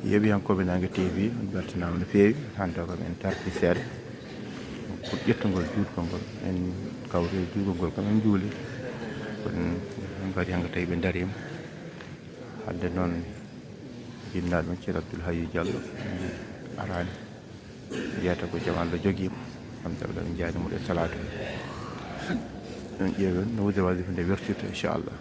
Yeɓiyankoɓe Nangue TV on beltanama no feewi hande ko men tardi seeɗa ko ƴettugol juutgol ngol en kawri juutgol ngol kam en juuli kono en mbaɗi hannde tawi ɓe darima hadde noon jinnaɗo men ceerno Abdoul Hayyu Diallo arani wiyata ko jaam Allah joguima hamdallah en jaarimo ɗe salatu en ƴeewen no wudira wasifa nde wertirta inchallah.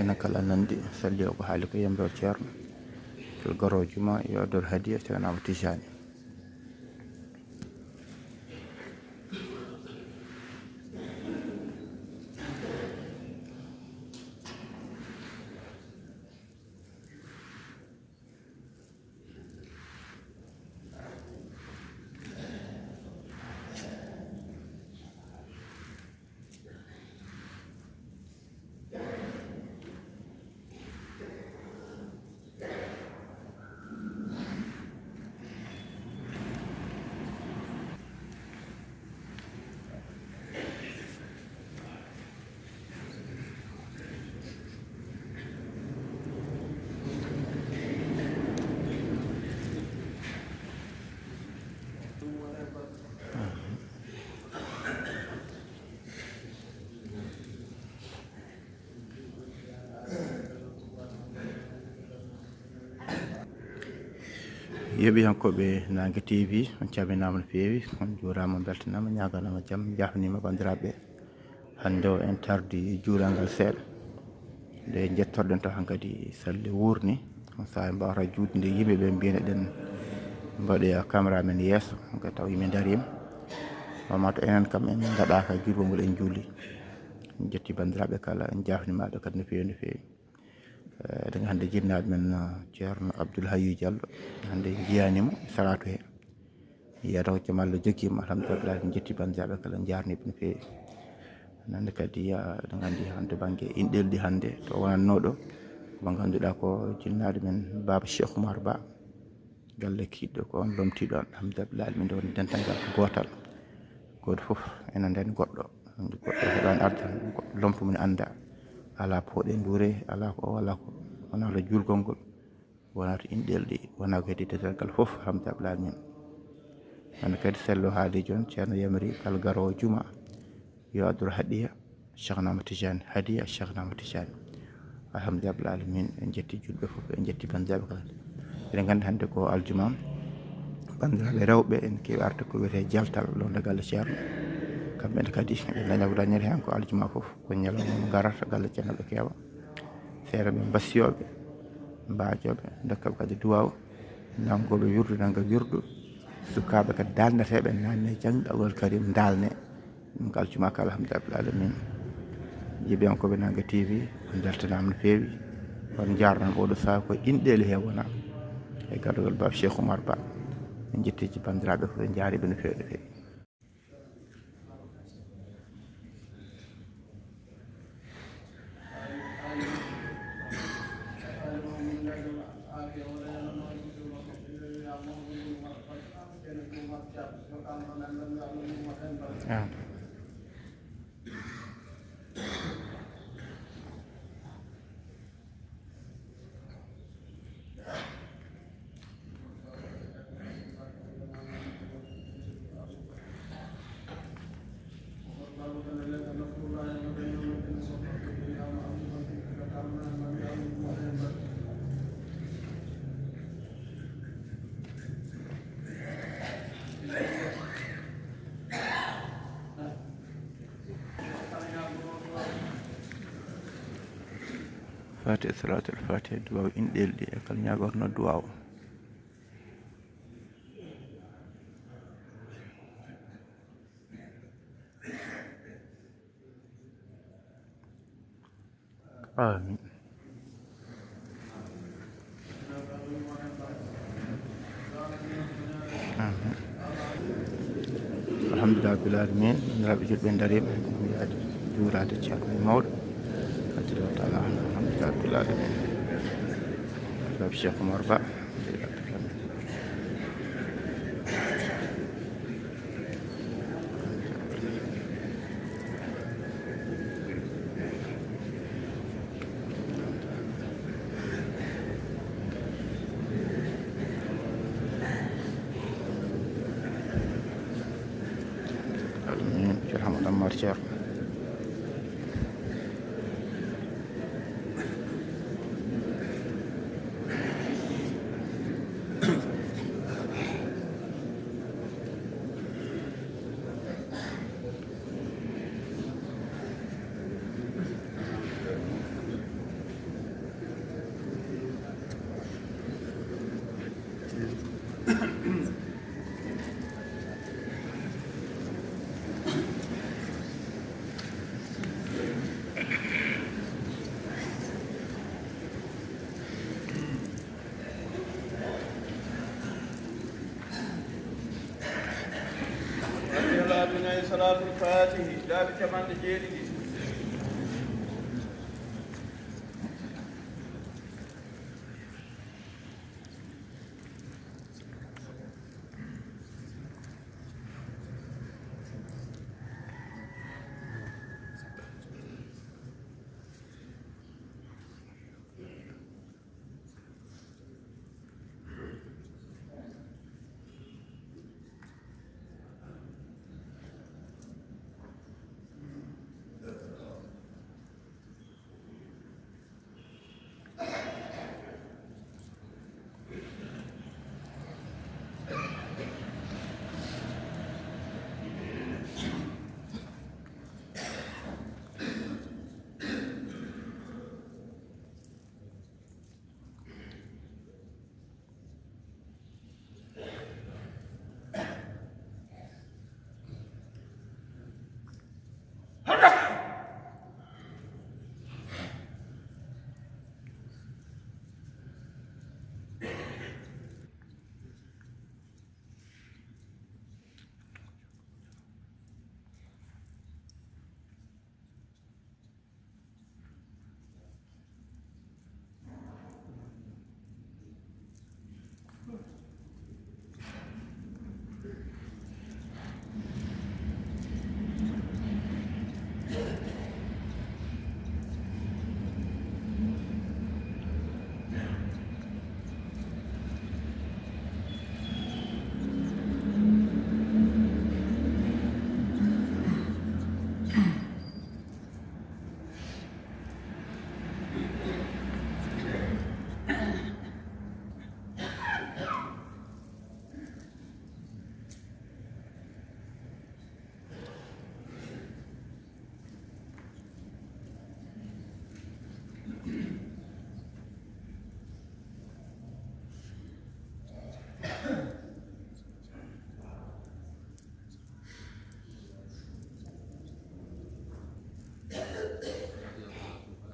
enen kala nandi salli o ko haali ko yembe o ceerno tel garo juma yo ador hadiya ceernama Tijani. Yeɓiyankoɓe Nangue TV on calminama no feewi on juurama beltanama ñaganama jaam jafnima bandiraɓe hande o en tardi juulal ngal seeɗa nde jettorɗen taw han kadi salle wurni on saaha en mbawata juutde nde yimɓeɓe mbiyana ɗen mbaɗoya caméra men yesso kadi taw yimɓe darima wamato enen kam en gaɗaka juutgol ngol en juuli en jetti bandiraɓe kala en jafnimaɓe kadi no feewi no feewi eɗen hande jinnaɗo men ceerno Abdoul Hayyu Diallo hande jiyanimo salatu he yiyata ko jaam Allah joguima alhamdulillah en jetti bandiraɓe kala en jarniɓe no feewi nande kadi eɗen gandi hande banggue inɗel ɗi hande to wonanno ɗo mo ganduɗa ko jinnaɗo men Baba Cheikh Oumar Ba galle kiɗɗo ko on lomtiɗo on alhamdulillah min ɗo woni dental gotal goto foof ene nden goɗɗo heɓani arde goɗɗo lompo mum anda ala pooɗe duure ala ko wala ko wona to julgol ngol wona to inɗel ɗi wona ko heddi dental foof alhamdulillah min hande kadi sello haali joni ceerno yamri kala garowo juma yo addour hadiya Cheikhnama Tijani hadiya Cheikhnama Tijani alhamdulillah alamin en jetti julɓe foof en jetti bandiraɓe kala eɗen gandi hande ko aljuma bandiraɓe rewɓe en kewi arde ko wiyete jaltal londe galle ceerno kamɓe kadi ɓe daña ko dañete hen ko aljuma foof ko ñalawma garata galle ceerno ɓe keewa seeɗa ɓe bassiyoɓe mbajoɓe dokkaɓe kadi duwaw nangoɓe wirdu nanga wirdu sukaɓe kadi dalneteɓe nanne jangɗagol karim dalne ɗum ko aljuma ka alhamdulillah alamin yeɓiyankoɓe Nangue TV on beltanama no feewi on jarnama oɗo saaha ko inɗeli he wona e gadogol Baba Cheikh Oumar Ba en jettiji bandiraɓe foof en jaariɓe no feewi no feewi. fatiha salatul fatiha duwaw inɗelɗi e kala ñagorno duwaw amin alhamdulillah rabbil alamin raɓe julɓe darima yaade juurade ceerno mawɗo radiyallahu taala anhu alhamdulillah rabbil alamin rabi Cheikh Oumar Ba alamin Cheikh Hamad Ammar Ceerno صلاة الفاتح لا بكمان جيده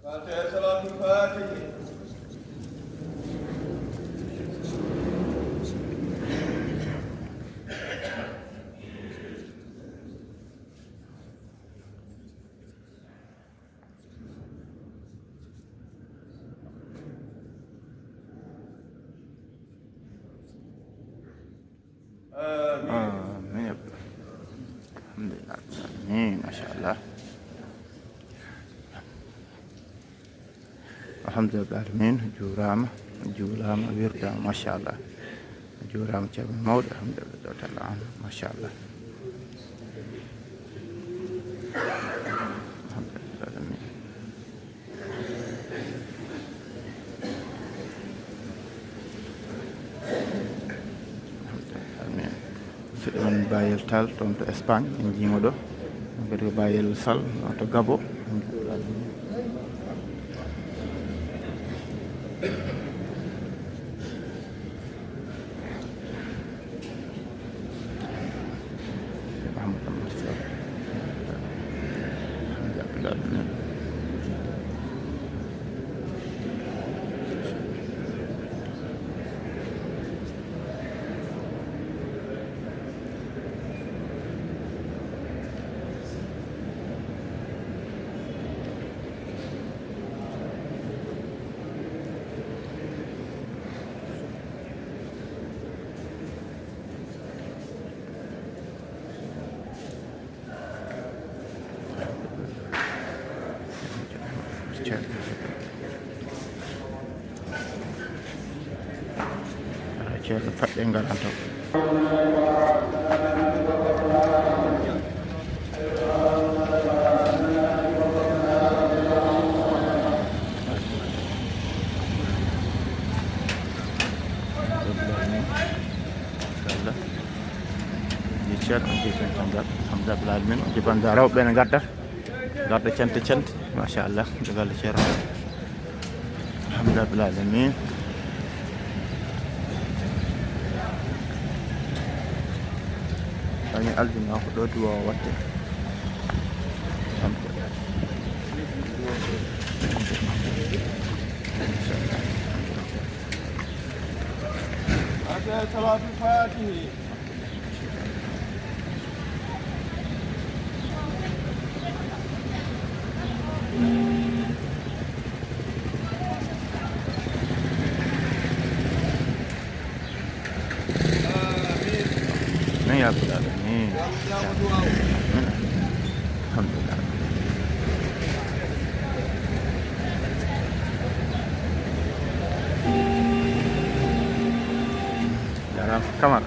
فاتحة صلاة الفاتح amin alhamdulillah amin masyaallah alhamdulillah alamin juurama wirdama machallah juurama ceerno mawɗo alhamdulillah taala an machallah alhamdulillah alamin amin musidɗo men Bayel Tall toon to Espagne en jiimo ɗo kadi ko Bayel Sall to Gabo ceerno faɗɗe ngaran taw ceerno jiiten tan gat alhamdulillah alamin di banda rewɓe ne gadda cante machallah jogal ceerno alhamdulillah alamin ani aldina ko ɗo duwa watte صلاة الفاتحة يا رب العالمين الحمد لله dalam kamar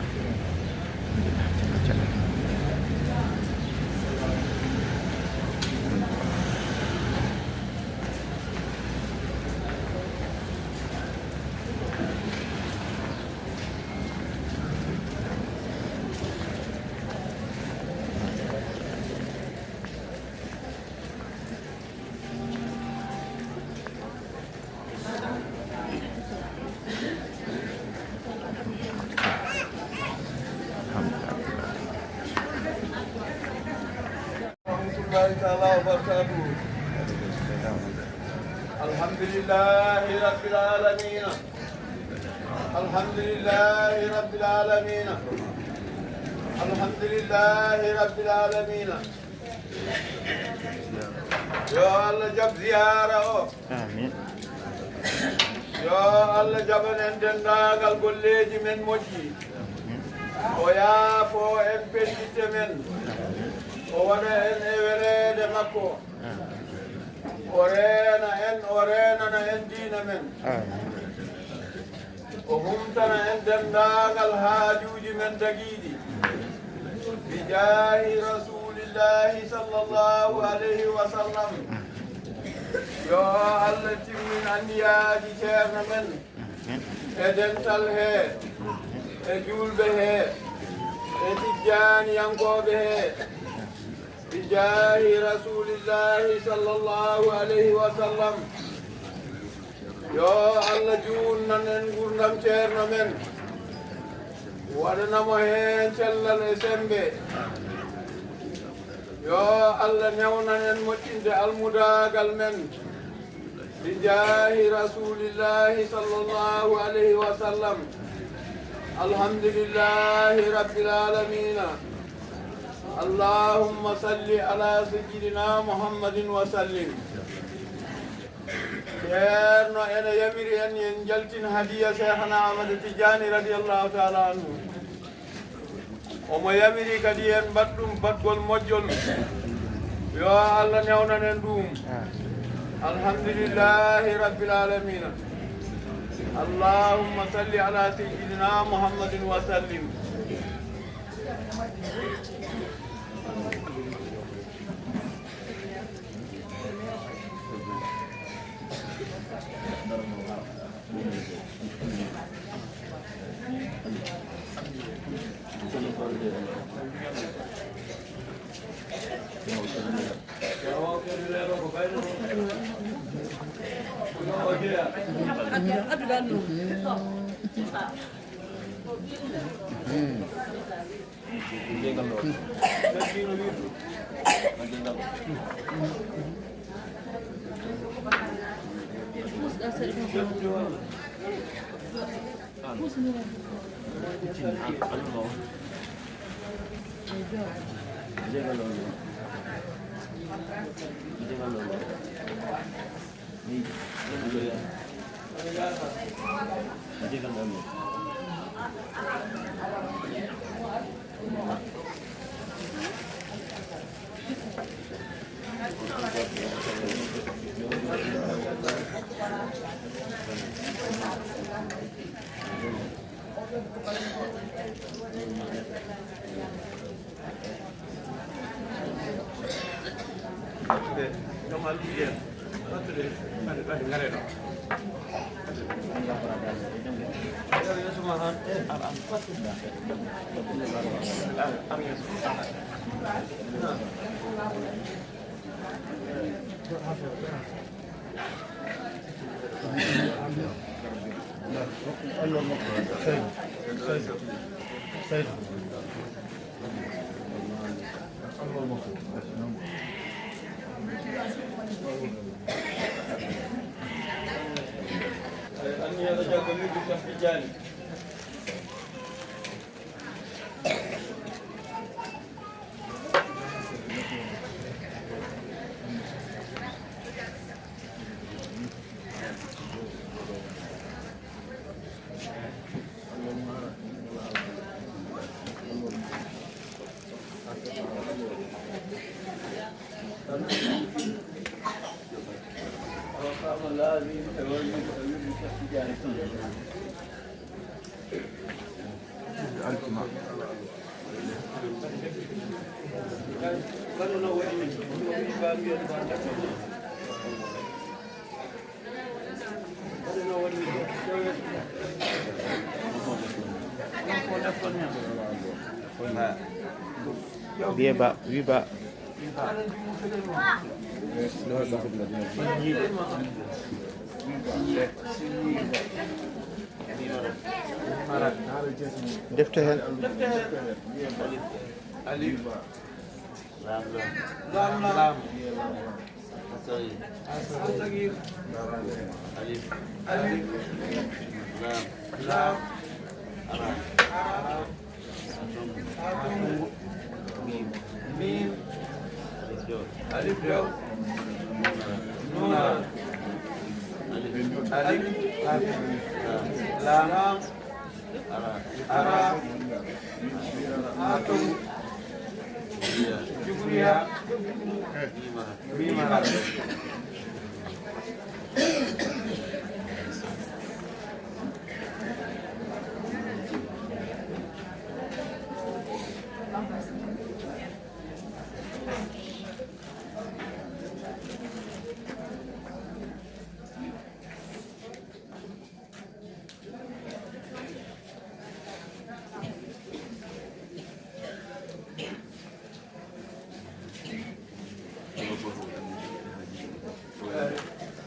الله تعالى وبركاته. الحمد لله رب العالمين. الحمد لله رب العالمين. الحمد لله رب العالمين. يا الله جب زيارة. آمين. يا الله جب نندنا قلبي من موجي. ويا فو إن بيت من. ووانا إن إوريد مكو. أورينا إن دين من. وهمتنا إن دنداغ الهاجوج من دقيدي. بجاه رسول الله صلى الله عليه وسلم. يا الله من أنياج شيرنا من. إدن تلهي. إجول به. إتجان ينقو به. بجاه رسول الله صلى الله عليه وسلم. يا الله جولنا نقول نمشيرنا من ودنا مهين شل الاسمبي. يا الله نيونا نمشين المداقل من بجاه رسول الله صلى الله عليه وسلم. الحمد لله رب العالمين. اللهم صل على سيدنا محمد وسلم. يرنا أنا يمري أن ينجلتن هدية شيخنا أحمد تجاني رضي الله تعالى عنه. وما يمري كديان بدل مجل. يا الله نيونا ندوم. الحمد لله رب العالمين. اللهم صل على سيدنا محمد وسلم. Biba, biba. Defte Alif lam Asagir Alif lam Mim Alif Jaw Nun Alif Lam Arab Atum Jumhuriyah Bima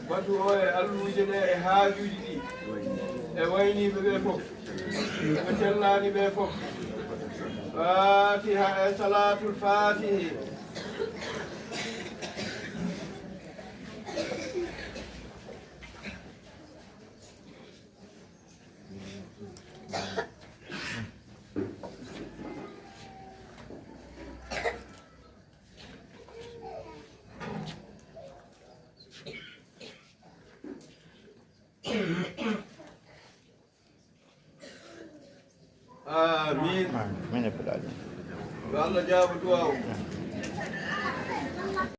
Batu oye alluuje ɗe e haajuuji ɗi e wayniɓe ɓe fof ɓe cellani ɓe fof fatiha e salatul fatihi آمين من العالمين. والله جاب دعاء